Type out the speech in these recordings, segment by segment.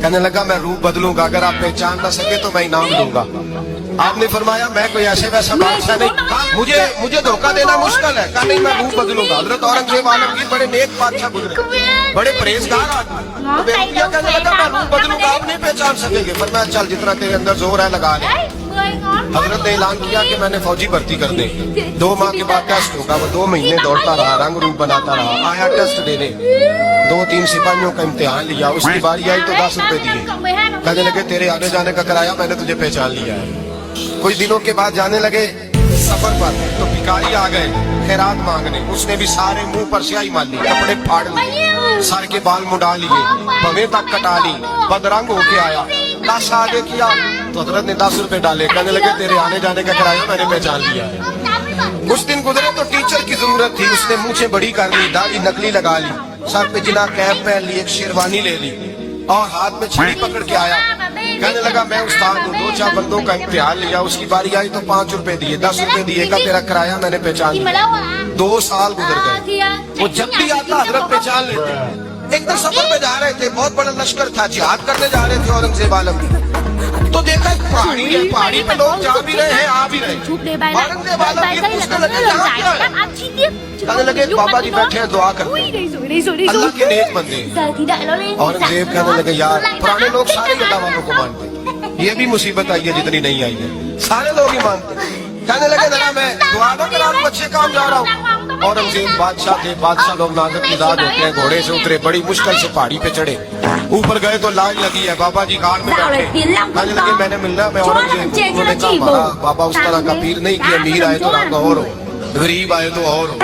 कहने लगा मैं रूप बदलूंगा, अगर आप पहचान ना सके तो मैं इनाम दूंगा। आपने फरमाया मैं कोई ऐसे वैसा बादशाह नहीं, मुझे धोखा देना मुश्किल है। कहा नहीं मैं रूप बदलूंगा। हजरत औरंगजेब आलमगीर बड़े नेक बादशाह गुजरे, बड़े परहेजगार आदमी। तो बेवकूफिया कहने लगा मैं रूप बदलूंगा, आप नहीं पहचान सकेंगे। फरमाया चल जितना तेरे अंदर जोर है लगा ले। हजरत ने ऐलान किया कि मैंने फौजी भर्ती कर दे। 2 माह के बाद टेस्ट होगा। वो 2 महीने दौड़ता रहा, रंग रूप बनाता रहा, आया टेस्ट देने। 2-3 सिपाहियों का इम्तिहान लिया, उसकी बारी आई तो 10 रुपए दिए। कहने लगे तेरे आने जाने का किराया मैंने तुझे पहचान लिया है। कुछ दिनों के बाद जाने लगे सफर पर, तो भिखारी आ गए खैरात मांगने। उसने भी सारे मुंह पर स्याही मार ली, कपड़े फाड़ लिए, सर के बाल मुड़ा लिए, भवें तक कटा ली, बदरंग होके आया। 10 आगे किया तो हजरत ने 10 रुपए डाले। कहने लगे तेरे आने जाने का किराया मैंने पहचान लिया है। कुछ दिन गुजरे तो टीचर की जरूरत थी। उसने मूछें बड़ी कर ली, दाढ़ी नकली लगा ली, सर पे जिना कैप पहन ली, एक शेरवानी ले ली और हाथ में छड़ी पकड़ के आया। कहने लगा मैं उस्ताद हूँ। 2-4 बंदों का इम्तिहान लिया, उसकी बारी आई तो 5 रुपए दिए, 10 रुपए दिए का तेरा किराया मैंने पहचान लिया। 2 साल गुजर गए। वो जब भी आता हजरत पहचान लेते। एक दिन सफर पे जा रहे थे, बहुत बड़ा लश्कर था, जिहाद करने जा रहे थे औरंगजेब आलमगीर। तो देखा पहाड़ी है, पहाड़ी पे लोग जा भी रहे हैं आ भी रहे। औरंगजेब आलमगीर पूछने लगे यहाँ क्या है? कहने लगे बाबा जी बैठे हैं दुआ करते हैं, अल्लाह के नेक बंदे। औरंगजेब कहने लगे यार पुराने लोग सारे अल्लाह वालों को मानते, ये भी मुसीबत आई है जितनी नहीं आई है, सारे लोग ही मानते। कहने लगे जरा मैं दुआ ना करा, अच्छे काम जा रहा हूँ। औरंगजेब बादशाह थे, बादशाह लोग नाजुक मिजाज होते हैं। घोड़े से उतरे, बड़ी मुश्किल से पहाड़ी पे चढ़े, ऊपर गए तो लाइन लगी है। बाबा जी गार्ड में बैठे, कहने लगे मैंने मिलना, मैं औरंगजेब। उन्होंने कहा हमारा बाबा उस तरह का पीर नहीं कि अमीर आए तो रंग और हो, गरीब आए तो और हो।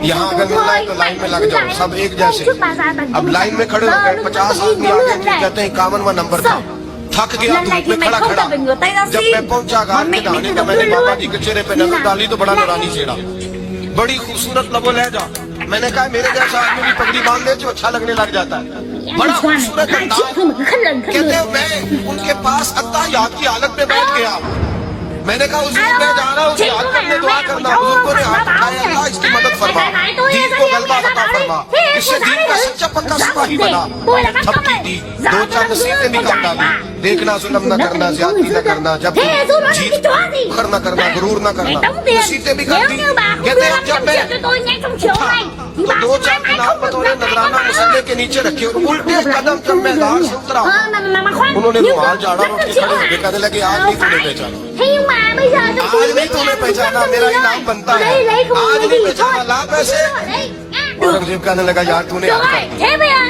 यहाँ अगर मिलना है तो लाइन में लग जाओ, सब एक जैसे। अब लाइन में खड़े हो गए, 50 आदमी आगे थे, कहते हैं 51वां नंबर था। थक गया धूप में खड़ा खड़ा। जब मैं पहुंचा घाट के नहाने का, मैंने बाबा जी के चेहरे पे नजर डाली तो बड़ा नूरानी चेहरा, बड़ी खूबसूरत लबो लहजा। मैंने कहा मेरे जैसा आदमी भी पगड़ी बांध ले जो अच्छा लगने लग जाता है, बड़ा खूबसूरत अंदाज। कहते हैं मैं उनके पास अत्ताहियात की हालत में बैठ गया। मैंने कहा उस दिन मैं जा रहा हूँ जिहाद करने, दुआ करना। बुजुर्गों ने हाथ उठाया, अल्लाह इसकी मदद फरमा, दीन को गलबा अता फरमा, इससे दीन का सच्चा पक्का सिपाही बना। थपकी दी, 2-4 नसीहतें भी कर डाली, देखना जुल्म न करना, ज्यादती न करना, जब जीत फख्र न करना, गुरूर न करना, नसीहतें भी कर दी। कहते हैं जब मैं तो 2-4 जनाब बतौरे नजराना मुसल्ले के नीचे रखे और उल्टे कदम जब मैं गार से उतरा, उन्होंने रुमाल झाड़ा और उठ के खड़े हो गए। कहने लगे आज नहीं तूने पहचाना, आज नहीं तूने पहचाना, मेरा इनाम बनता है, आज नहीं पहचाना, ला पैसे। औरंगजेब कहने लगा यार तूने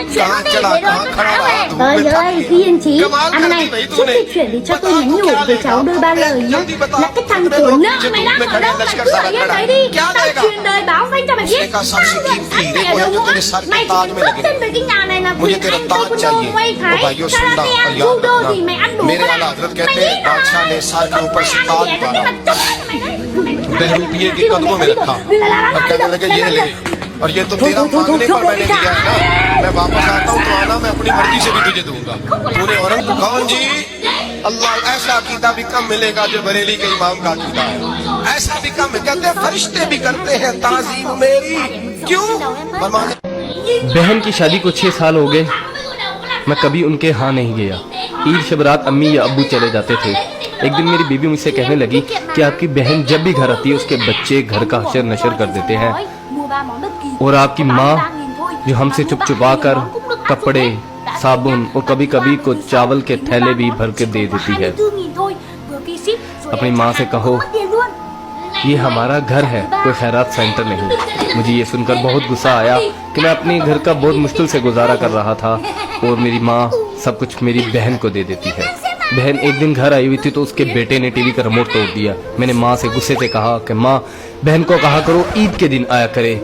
कहाँ चला, कहाँ खड़ा रहा, धूप में थक गई। कमाल कर दी भाई तूने, बता तू क्या लेगा, जल्दी बता, कितने लोग नीचे धूप में खड़े, लश्कर सारा खड़ा है, क्या लेगा? उसने कहा सबसे कीमती हीरे को है जो तेरे सर के ताज में लगे, मुझे तेरा ताज चाहिए। तो भाइयों सुनना और याद रखना, मेरे आला हजरत कहते हैं बादशाह ने सर के ऊपर से ताज उतारा, बहरूपिये के कदमों में रखा और कहने लगे ये ले, और ये तो तेरा मांगने पर मैंने दिया है ना, मैं वापस आता हूँ तो आना, मैं अपनी मर्जी से भी तुझे दूंगा। पूरे औरंगजेब कौन जी, अल्लाह ऐसा अकीदा भी कम मिलेगा जो बरेली के इमाम का अकीदा है, ऐसा भी कम। कहते हैं फरिश्ते भी करते हैं ताज़ीम मेरी, क्यों? बहन की शादी को 6 साल हो गए, मैं कभी उनके यहाँ नहीं गया। ईद शब रात अम्मी या अब्बू चले जाते थे। एक दिन मेरी बीबी मुझसे कहने लगी कि आपकी बहन जब भी घर आती है उसके बच्चे घर का हशर नशर कर देते हैं, और आपकी माँ जो हमसे चुप चुपा कर कपड़े, साबुन और कभी कभी कुछ चावल के थैले भी भर के दे देती है। अपनी माँ से कहो ये हमारा घर है, कोई खैरात सेंटर नहीं। मुझे ये सुनकर बहुत गुस्सा आया कि मैं अपने घर का बहुत मुश्किल से गुजारा कर रहा था और मेरी माँ सब कुछ मेरी बहन को दे देती है। बहन एक दिन घर आई हुई थी तो उसके बेटे ने टीवी का रिमोट तोड़ दिया। मैंने माँ से गुस्से से कहा कि माँ बहन को कहा करो ईद के दिन आया करे,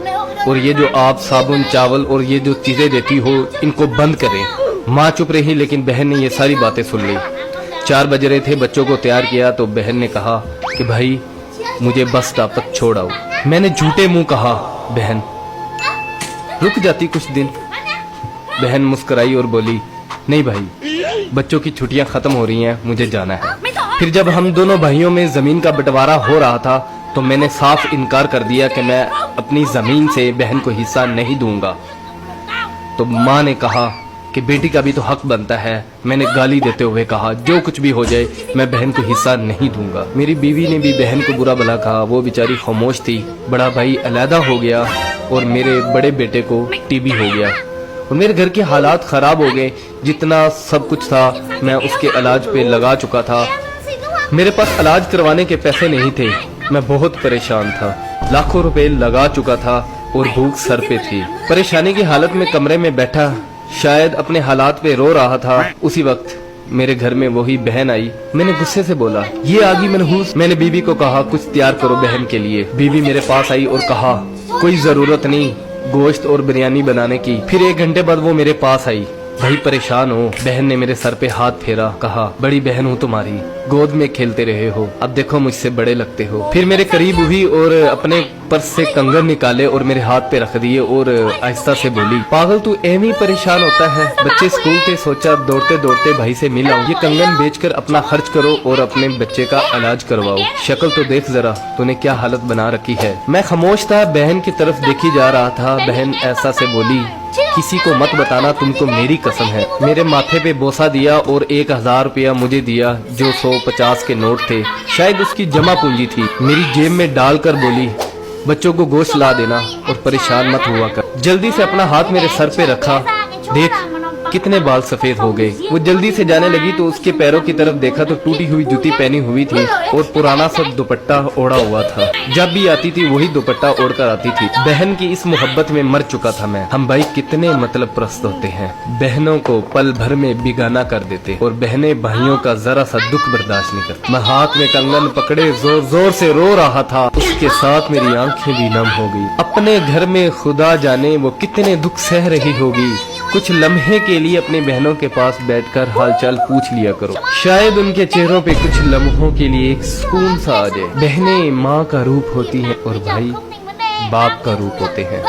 और ये जो आप साबुन चावल और ये जो चीजें देती हो इनको बंद करें। माँ चुप रही लेकिन बहन ने ये सारी बातें सुन ली। 4 बज रहे थे, बच्चों को तैयार किया तो बहन ने कहा कि भाई मुझे बस स्टॉप तक छोड़ आओ। मैंने झूठे मुंह कहा बहन रुक जाती कुछ दिन। बहन मुस्कुराई और बोली नहीं भाई बच्चों की छुट्टियां खत्म हो रही हैं, मुझे जाना है। फिर जब हम दोनों भाइयों में जमीन का बंटवारा हो रहा था तो मैंने साफ इनकार कर दिया कि मैं अपनी जमीन से बहन को हिस्सा नहीं दूंगा। तो माँ ने कहा कि बेटी का भी तो हक बनता है। मैंने गाली देते हुए कहा, जो कुछ भी हो जाए मैं बहन को हिस्सा नहीं दूंगा। मेरी बीवी ने भी बहन को बुरा भला कहा, वो बेचारी खामोश थी। बड़ा भाई अलहदा हो गया और मेरे बड़े बेटे को टीबी हो गया और मेरे घर के हालात खराब हो गए। जितना सब कुछ था मैं उसके इलाज पे लगा चुका था। मेरे पास इलाज करवाने के पैसे नहीं थे। मैं बहुत परेशान था, लाखों रुपए लगा चुका था और भूख सर पे थी। परेशानी की हालत में कमरे में बैठा शायद अपने हालात पे रो रहा था। उसी वक्त मेरे घर में वही बहन आई। मैंने गुस्से से बोला, ये आ गई मनहूस। मैंने बीवी को कहा, कुछ तैयार करो बहन के लिए। बीवी मेरे पास आई और कहा, कोई जरूरत नहीं गोश्त और बिरयानी बनाने की। फिर 1 घंटे बाद वो मेरे पास आई। भाई परेशान हो? बहन ने मेरे सर पे हाथ फेरा, कहा, बड़ी बहन हूँ तुम्हारी, गोद में खेलते रहे हो, अब देखो मुझसे बड़े लगते हो। फिर मेरे करीब हुई और अपने पर्स से कंगन निकाले और मेरे हाथ पे रख दिए और आहिस्ता से बोली, पागल तू एवं ही परेशान होता है? बच्चे स्कूल थे, सोचा दौड़ते दौड़ते भाई से मिल आऊं। ये कंगन बेचकर अपना खर्च करो और अपने बच्चे का इलाज करवाओ। शक्ल तो देख जरा, तूने क्या हालत बना रखी है। मैं खामोश था, बहन की तरफ देखी जा रहा था। बहन ऐसा से बोली, किसी को मत बताना, तुमको मेरी कसम है। मेरे माथे पे बोसा दिया और 1000 रुपया मुझे दिया, जो 150 के नोट थे, शायद उसकी जमा पूंजी थी। मेरी जेब में डालकर बोली, बच्चों को गोश्त ला देना और परेशान मत हुआ कर। जल्दी से अपना हाथ मेरे सर पे रखा, देख कितने बाल सफेद हो गए। वो जल्दी से जाने लगी तो उसके पैरों की तरफ देखा तो टूटी हुई जूती पहनी हुई थी और पुराना सा दुपट्टा ओढ़ा हुआ था। जब भी आती थी वही दुपट्टा ओढ़कर आती थी। बहन की इस मोहब्बत में मर चुका था मैं। हम भाई कितने मतलब प्रस्त होते हैं, बहनों को पल भर में बिगाना कर देते और बहनें भाइयों का जरा सा दुख बर्दाश्त नहीं करती। मैं हाथ में कंगन पकड़े जोर जोर से रो रहा था, उसके साथ मेरी आंखें भी नम हो गई। अपने घर में खुदा जाने वो कितने दुख सह रही होगी। कुछ लम्हे के लिए अपनी बहनों के पास बैठकर हालचाल पूछ लिया करो, शायद उनके चेहरों पे कुछ लम्हों के लिए एक सुकून सा आ जाए। बहनें माँ का रूप होती हैं और भाई बाप का रूप होते हैं।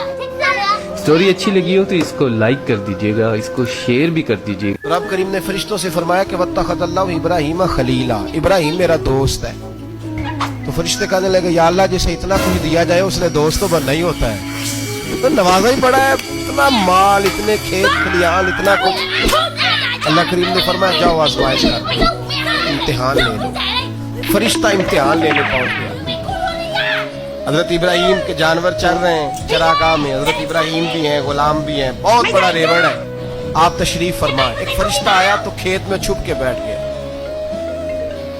स्टोरी अच्छी लगी हो तो इसको लाइक कर दीजिएगा, इसको शेयर भी कर दीजिएगा। रब करीम ने फरिश्तों से फरमाया कि वत्तखज़ल्लाहु इब्राहीम खलीला, इब्राहिम मेरा दोस्त है। तो फरिश्ते कहने लगे, या अल्लाह जिसे इतना कुछ दिया जाए उसने दोस्त तो बनना ही होता है, तो नवाजा ही बड़ा है, इतना माल, इतने खेत खलियान, इतना कुछ। अल्लाह करीम ने फरमाया, जाओ आजमाइश कर लो, इम्तिहान ले लो। फरिश्ता इम्तिहान लेने पहुंच गया। हजरत इब्राहिम के जानवर चल रहे हैं चरागाह में, हजरत इब्राहिम भी हैं, गुलाम भी हैं, बहुत बड़ा रेवड़ है। आप तशरीफ फरमाए। एक फरिश्ता आया तो खेत में छुप के बैठ गया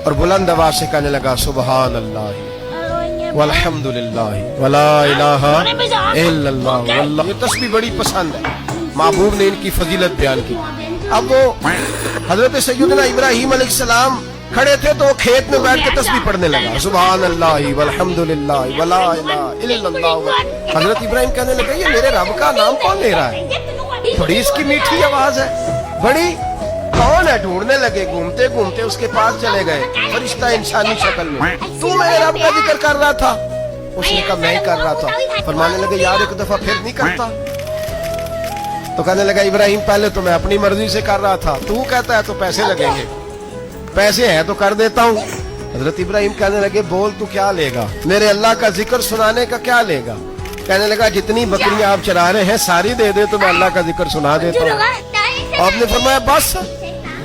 और बुलंद आवाज से कहने लगा, सुबहान अल्लाह वल्हम्दुलिल्लाह वला इलाहा इल्लल्लाह वल्लाह। ये तस्बीह बड़ी पसंद है, महबूब ने इनकी फजीलत बयान की। अब वो हजरत सैयदना इब्राहिम अलैहिस्सलाम खड़े थे तो वो खेत में बैठ के तस्बीह पढ़ने लगा, सुबहान अल्लाह वल्हम्दुलिल्लाह वला इलाहा इल्लल्लाह। हजरत इब्राहिम कहने लगे, ये मेरे रब का नाम कौन ले रहा है? बड़ी इसकी मीठी आवाज है, बड़ी कौन है? ढूंढने लगे, घूमते घूमते उसके पास चले गए। फरिश्ता इंसानी शक्ल में, तू मेरे रब का जिक्र कर रहा था? उसने कहा, मैं ही कर रहा था। फरमाने लगे, यार एक दफा फिर नहीं करता? तो कहने लगा, इब्राहिम पहले तो मैं अपनी मर्जी से कर रहा था, तू कहता है तो पैसे लगेंगे, पैसे हैं तो कर देता हूँ। हजरत इब्राहिम कहने लगे, बोल तू क्या लेगा? मेरे अल्लाह का जिक्र सुनाने का क्या लेगा? कहने लगा, जितनी बकरियां आप चरा रहे हैं सारी दे दे तो मैं अल्लाह का जिक्र सुना देता हूँ। आपने फरमाया, बस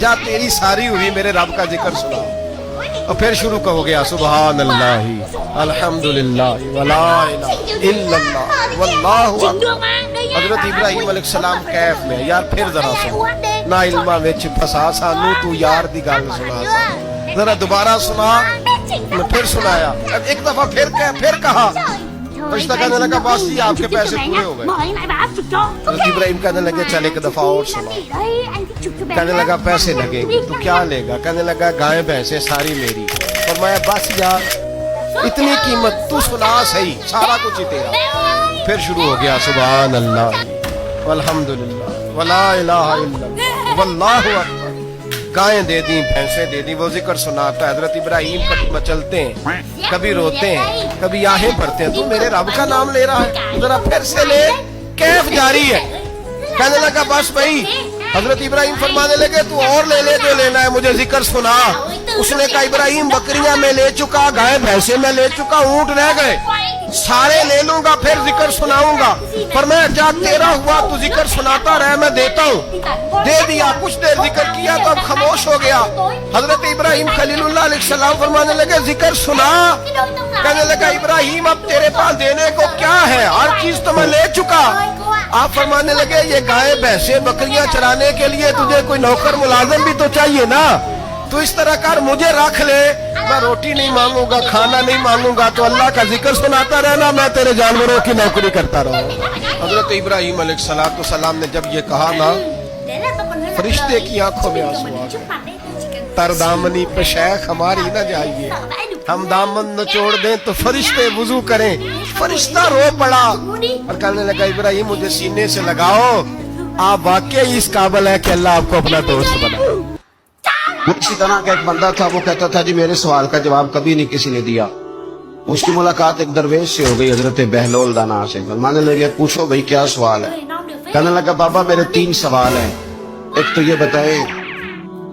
जा, तेरी सारी हुई, मेरे रब का जिक्र सुना। और फिर शुरू हो गया, सुबहान अल्लाह अल्हम्दुलिल्लाह वला इलाहा इल्लल्लाह वल्लाहु अकबर। हजरत इब्राहिम अलैहिस्सलाम कैफ में, यार फिर जरा सुन, ना इल्मा विच फसा सानू, तू यार दी गल सुना, जरा दोबारा सुना। मैं फिर सुनाया, एक दफा फिर कहा। फरिश्ता कहने लगा, बस जी आपके पैसे पूरे हो गए। हजरत इब्राहिम कहने लगे, चल एक दफा और सुना। कहने लगा, पैसे लगेंगे, तो क्या लेगा? कहने लगा, गाय भैंसे सारी मेरी। फरमाया, बस यार इतनी कीमत, तू सुना सही, सारा कुछ ही तेरा। फिर शुरू हो गया, सुभान अल्लाह वल्हम्दुलिल्लाह वला इलाहा इल्लल्लाह वल्लाहु अकबर। गायें दे दी, भैंसे दे दी, वो जिक्र सुनाता है। हजरत इब्राहिम कभी मचलते हैं, कभी रोते हैं, कभी आहें भरते हैं, तू मेरे रब का नाम ले रहा है, जरा फिर से ले। कैफ जारी है। कहने लगा, बस भाई। हजरत इब्राहिम फरमाने लगे, तू और ले ले जो लेना है, मुझे जिक्र सुना। उसने कहा इब्राहिम बकरियां मैं ले चुका, गाय भैंसे मैं ले चुका, ऊंट रह गए, सारे ले लूंगा फिर जिक्र सुनाऊंगा। पर मैं जा तेरा हुआ तू जिक्र सुनाता रहे, मैं देता हूँ। दे दिया, कुछ देर जिक्र किया तो अब खामोश हो गया। हजरत इब्राहिम खलीलुल्लाह अलैहिस्सलाम फरमाने लगे जिक्र सुना। कहने लगा इब्राहिम अब तेरे पास देने को क्या है, हर चीज तो मैं ले चुका। आप फरमाने लगे ये गाय भैंसे बकरियां चराने के लिए तुझे कोई नौकर मुलाजिम भी तो चाहिए ना, तो इस तरह कर मुझे रख ले, मैं रोटी नहीं मांगूंगा, खाना नहीं मांगूंगा, तो अल्लाह का जिक्र सुनाता रहना, मैं तेरे जानवरों की नौकरी करता रहूंगा। हजरत इब्राहिम अलैहिस्सलाम ने जब ये कहा ना, फरिश्ते की आंखों में आंसू आ गए। तरदामनी पे शेख हमारी न जाइए, हम दामन निचोड़ दें तो फरिश्ते वुजू करें। फरिश्ता रो पड़ा और कहने लगा इब्राहिम मुझे सीने से लगाओ, आप वाकई इस काबिल है कि अल्लाह आपको अपना दोस्त बनाए। इसी तरह का एक बंदा था, वो कहता था जी मेरे सवाल का जवाब कभी नहीं किसी ने दिया। उसकी मुलाकात एक दरवेश से हो गई, हजरत बहलोल दाना से। फरमाने लगे पूछो भाई क्या सवाल है। कहने लगा बाबा मेरे 3 सवाल हैं। एक तो ये बताएं